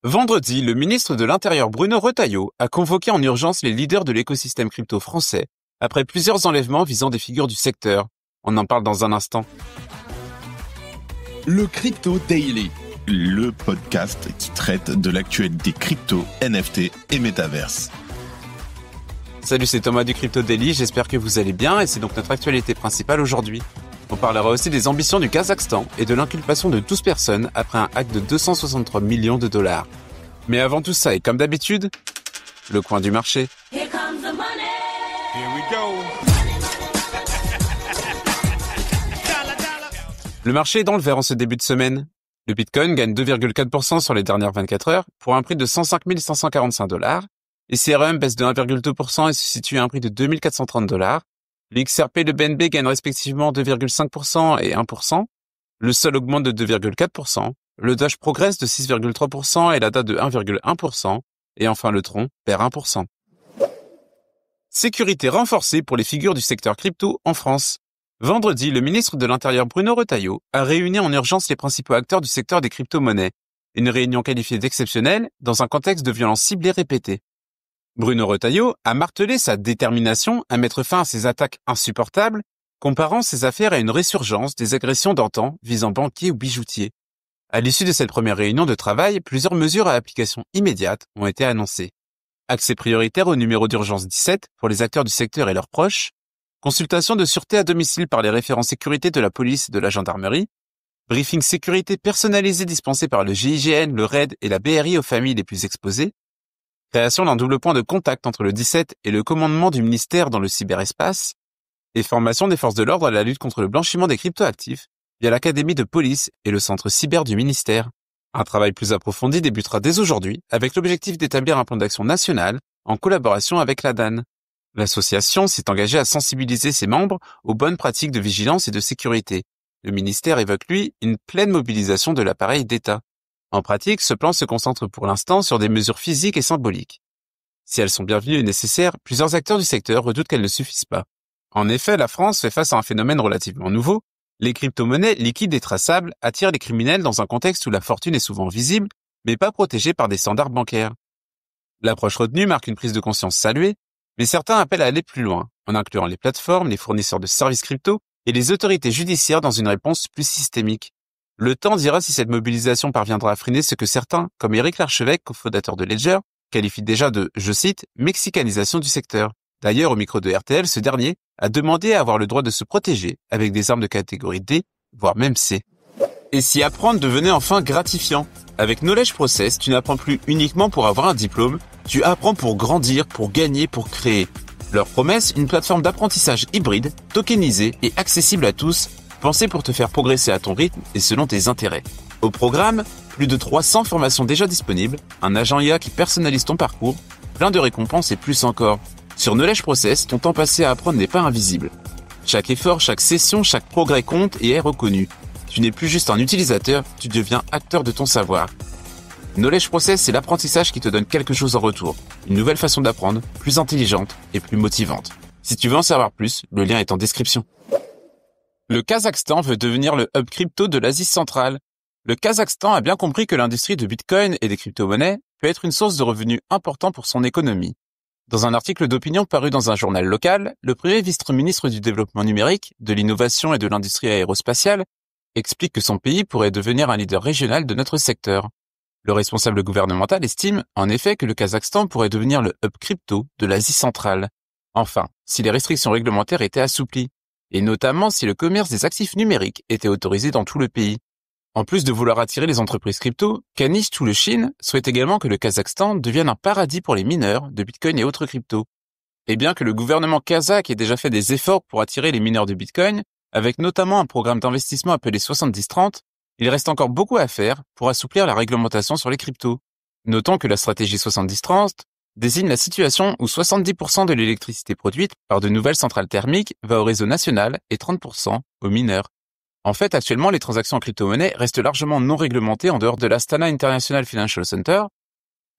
Vendredi, le ministre de l'Intérieur Bruno Retailleau a convoqué en urgence les leaders de l'écosystème crypto français après plusieurs enlèvements visant des figures du secteur. On en parle dans un instant. Le Crypto Daily, le podcast qui traite de l'actualité crypto, NFT et métaverse. Salut, c'est Thomas du Crypto Daily, j'espère que vous allez bien et c'est donc notre actualité principale aujourd'hui. On parlera aussi des ambitions du Kazakhstan et de l'inculpation de 12 personnes après un hack de 263 millions de dollars. Mais avant tout ça, et comme d'habitude, le coin du marché. Here comes the money. Here we go. Le marché est dans le vert en ce début de semaine. Le Bitcoin gagne 2,4% sur les dernières 24 heures pour un prix de 105 545 $. Ethereum baisse de 1,2% et se situe à un prix de 2 430 $. Le XRP et le BNB gagnent respectivement 2,5% et 1%. Le Sol augmente de 2,4%. Le Doge progresse de 6,3% et l'ADA de 1,1%. Et enfin le Tron perd 1%. Sécurité renforcée pour les figures du secteur crypto en France. Vendredi, le ministre de l'Intérieur Bruno Retailleau a réuni en urgence les principaux acteurs du secteur des crypto-monnaies. Une réunion qualifiée d'exceptionnelle dans un contexte de violences ciblées répétées. Bruno Retailleau a martelé sa détermination à mettre fin à ces attaques insupportables, comparant ces affaires à une résurgence des agressions d'antan visant banquiers ou bijoutiers. À l'issue de cette première réunion de travail, plusieurs mesures à application immédiate ont été annoncées. Accès prioritaire au numéro d'urgence 17 pour les acteurs du secteur et leurs proches, consultation de sûreté à domicile par les référents sécurité de la police et de la gendarmerie, briefing sécurité personnalisé dispensé par le GIGN, le RAID et la BRI aux familles les plus exposées, création d'un double point de contact entre le 17 et le commandement du ministère dans le cyberespace, et formation des forces de l'ordre à la lutte contre le blanchiment des cryptoactifs via l'académie de police et le centre cyber du ministère. Un travail plus approfondi débutera dès aujourd'hui avec l'objectif d'établir un plan d'action national en collaboration avec la DAN. L'association s'est engagée à sensibiliser ses membres aux bonnes pratiques de vigilance et de sécurité. Le ministère évoque, lui, une pleine mobilisation de l'appareil d'État. En pratique, ce plan se concentre pour l'instant sur des mesures physiques et symboliques. Si elles sont bienvenues et nécessaires, plusieurs acteurs du secteur redoutent qu'elles ne suffisent pas. En effet, la France fait face à un phénomène relativement nouveau. Les crypto-monnaies liquides et traçables attirent les criminels dans un contexte où la fortune est souvent visible, mais pas protégée par des standards bancaires. L'approche retenue marque une prise de conscience saluée, mais certains appellent à aller plus loin, en incluant les plateformes, les fournisseurs de services crypto et les autorités judiciaires dans une réponse plus systémique. Le temps dira si cette mobilisation parviendra à freiner ce que certains, comme Éric Larchevêque, cofondateur de Ledger, qualifient déjà de, je cite, « mexicanisation du secteur ». D'ailleurs, au micro de RTL, ce dernier a demandé à avoir le droit de se protéger avec des armes de catégorie D, voire même C. Et si apprendre devenait enfin gratifiant? Avec Knowledge Process, tu n'apprends plus uniquement pour avoir un diplôme, tu apprends pour grandir, pour gagner, pour créer. Leur promesse, une plateforme d'apprentissage hybride, tokenisée et accessible à tous, pensée pour te faire progresser à ton rythme et selon tes intérêts. Au programme, plus de 300 formations déjà disponibles, un agent IA qui personnalise ton parcours, plein de récompenses et plus encore. Sur Knowledge Process, ton temps passé à apprendre n'est pas invisible. Chaque effort, chaque session, chaque progrès compte et est reconnu. Tu n'es plus juste un utilisateur, tu deviens acteur de ton savoir. Knowledge Process, c'est l'apprentissage qui te donne quelque chose en retour. Une nouvelle façon d'apprendre, plus intelligente et plus motivante. Si tu veux en savoir plus, le lien est en description. Le Kazakhstan veut devenir le hub crypto de l'Asie centrale. Le Kazakhstan a bien compris que l'industrie de Bitcoin et des crypto-monnaies peut être une source de revenus important pour son économie. Dans un article d'opinion paru dans un journal local, le premier vice-ministre du développement numérique, de l'innovation et de l'industrie aérospatiale explique que son pays pourrait devenir un leader régional de notre secteur. Le responsable gouvernemental estime, en effet, que le Kazakhstan pourrait devenir le hub crypto de l'Asie centrale. Enfin, si les restrictions réglementaires étaient assouplies, et notamment si le commerce des actifs numériques était autorisé dans tout le pays. En plus de vouloir attirer les entreprises crypto, Kanish Chine souhaite également que le Kazakhstan devienne un paradis pour les mineurs de Bitcoin et autres cryptos. Et bien que le gouvernement kazakh ait déjà fait des efforts pour attirer les mineurs de Bitcoin, avec notamment un programme d'investissement appelé 70-30, il reste encore beaucoup à faire pour assouplir la réglementation sur les cryptos. Notons que la stratégie 70-30 désigne la situation où 70% de l'électricité produite par de nouvelles centrales thermiques va au réseau national et 30% aux mineurs. En fait, actuellement, les transactions en crypto-monnaie restent largement non réglementées en dehors de l'Astana International Financial Center.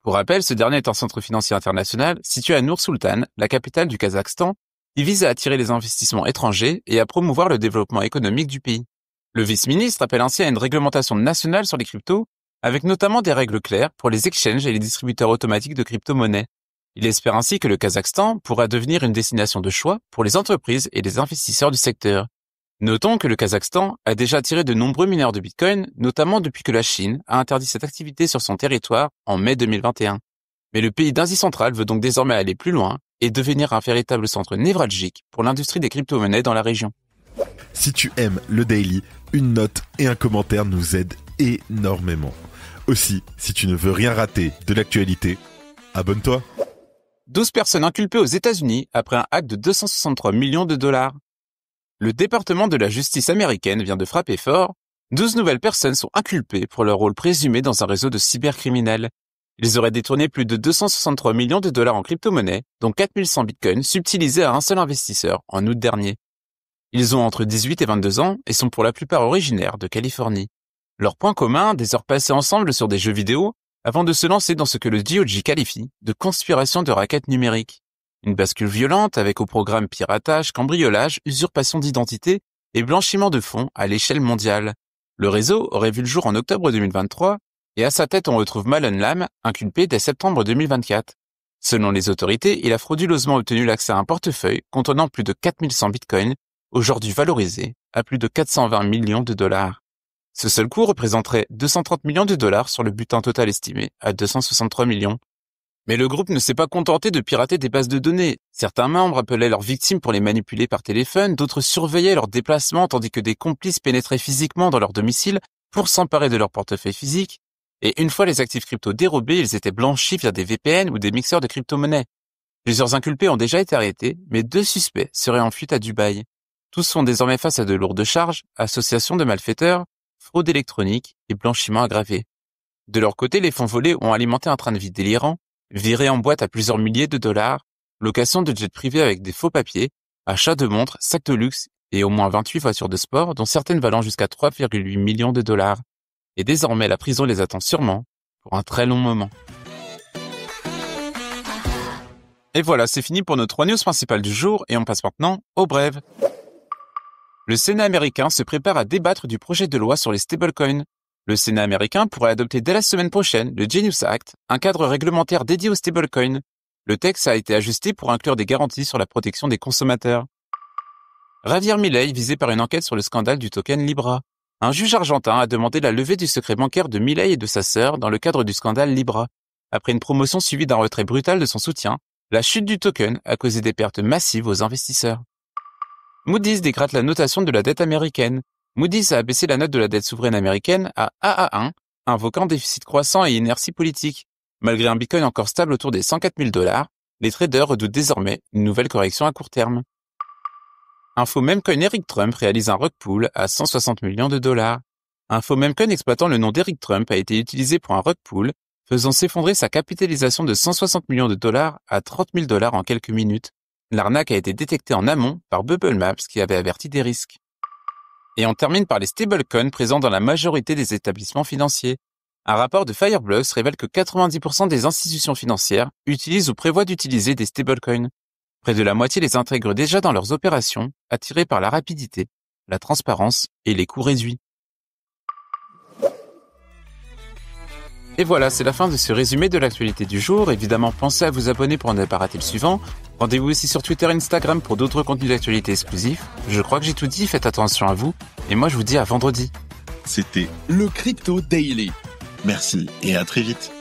Pour rappel, ce dernier est un centre financier international situé à Nur-Sultan, la capitale du Kazakhstan, qui vise à attirer les investissements étrangers et à promouvoir le développement économique du pays. Le vice-ministre appelle ainsi à une réglementation nationale sur les cryptos avec notamment des règles claires pour les exchanges et les distributeurs automatiques de crypto-monnaies. Il espère ainsi que le Kazakhstan pourra devenir une destination de choix pour les entreprises et les investisseurs du secteur. Notons que le Kazakhstan a déjà attiré de nombreux mineurs de Bitcoin, notamment depuis que la Chine a interdit cette activité sur son territoire en mai 2021. Mais le pays d'Asie centrale veut donc désormais aller plus loin et devenir un véritable centre névralgique pour l'industrie des crypto-monnaies dans la région. Si tu aimes le Daily, une note et un commentaire nous aident énormément. Aussi, si tu ne veux rien rater de l'actualité, abonne-toi. 12 personnes inculpées aux États-Unis après un hack de 263 millions de dollars. Le département de la justice américaine vient de frapper fort. 12 nouvelles personnes sont inculpées pour leur rôle présumé dans un réseau de cybercriminels. Ils auraient détourné plus de 263 millions de dollars en crypto-monnaies, dont 4100 bitcoins subtilisés à un seul investisseur en août dernier. Ils ont entre 18 et 22 ans et sont pour la plupart originaires de Californie. Leur point commun, des heures passées ensemble sur des jeux vidéo, avant de se lancer dans ce que le DOJ qualifie de conspiration de raquettes numériques. Une bascule violente avec au programme piratage, cambriolage, usurpation d'identité et blanchiment de fonds à l'échelle mondiale. Le réseau aurait vu le jour en octobre 2023 et à sa tête on retrouve Malone Lam, inculpé dès septembre 2024. Selon les autorités, il a frauduleusement obtenu l'accès à un portefeuille contenant plus de 4100 bitcoins, aujourd'hui valorisé à plus de 420 millions de dollars. Ce seul coût représenterait 230 millions de dollars sur le butin total estimé à 263 millions. Mais le groupe ne s'est pas contenté de pirater des bases de données. Certains membres appelaient leurs victimes pour les manipuler par téléphone, d'autres surveillaient leurs déplacements tandis que des complices pénétraient physiquement dans leur domicile pour s'emparer de leur portefeuille physique. Et une fois les actifs crypto dérobés, ils étaient blanchis via des VPN ou des mixeurs de crypto-monnaies. Plusieurs inculpés ont déjà été arrêtés, mais 2 suspects seraient en fuite à Dubaï. Tous sont désormais face à de lourdes charges, association de malfaiteurs, fraude électronique et blanchiment aggravé. De leur côté, les fonds volés ont alimenté un train de vie délirant, viré en boîte à plusieurs milliers de dollars, location de jets privés avec des faux papiers, achat de montres, sacs de luxe et au moins 28 voitures de sport, dont certaines valant jusqu'à 3,8 millions de dollars. Et désormais, la prison les attend sûrement pour un très long moment. Et voilà, c'est fini pour nos 3 news principales du jour et on passe maintenant aux brèves. Le Sénat américain se prépare à débattre du projet de loi sur les stablecoins. Le Sénat américain pourrait adopter dès la semaine prochaine le Genius Act, un cadre réglementaire dédié aux stablecoins. Le texte a été ajusté pour inclure des garanties sur la protection des consommateurs. Javier Milei visé par une enquête sur le scandale du token Libra. Un juge argentin a demandé la levée du secret bancaire de Milei et de sa sœur dans le cadre du scandale Libra. Après une promotion suivie d'un retrait brutal de son soutien, la chute du token a causé des pertes massives aux investisseurs. Moody's dégrade la notation de la dette américaine. Moody's a abaissé la note de la dette souveraine américaine à AA1, invoquant déficit croissant et inertie politique. Malgré un Bitcoin encore stable autour des 104 000 $, les traders redoutent désormais une nouvelle correction à court terme. Un faux memecoin Eric Trump réalise un rug pull à 160 millions de dollars. Un faux memecoin exploitant le nom d'Eric Trump a été utilisé pour un rug pull, faisant s'effondrer sa capitalisation de 160 millions de dollars à 30 000 $ en quelques minutes. L'arnaque a été détectée en amont par Bubble Maps qui avait averti des risques. Et on termine par les stablecoins présents dans la majorité des établissements financiers. Un rapport de Fireblocks révèle que 90% des institutions financières utilisent ou prévoient d'utiliser des stablecoins. Près de la moitié les intègrent déjà dans leurs opérations, attirés par la rapidité, la transparence et les coûts réduits. Et voilà, c'est la fin de ce résumé de l'actualité du jour. Évidemment, pensez à vous abonner pour ne pas rater le suivant. Rendez-vous aussi sur Twitter et Instagram pour d'autres contenus d'actualité exclusifs. Je crois que j'ai tout dit, faites attention à vous. Et moi, je vous dis à vendredi. C'était le Crypto Daily. Merci et à très vite.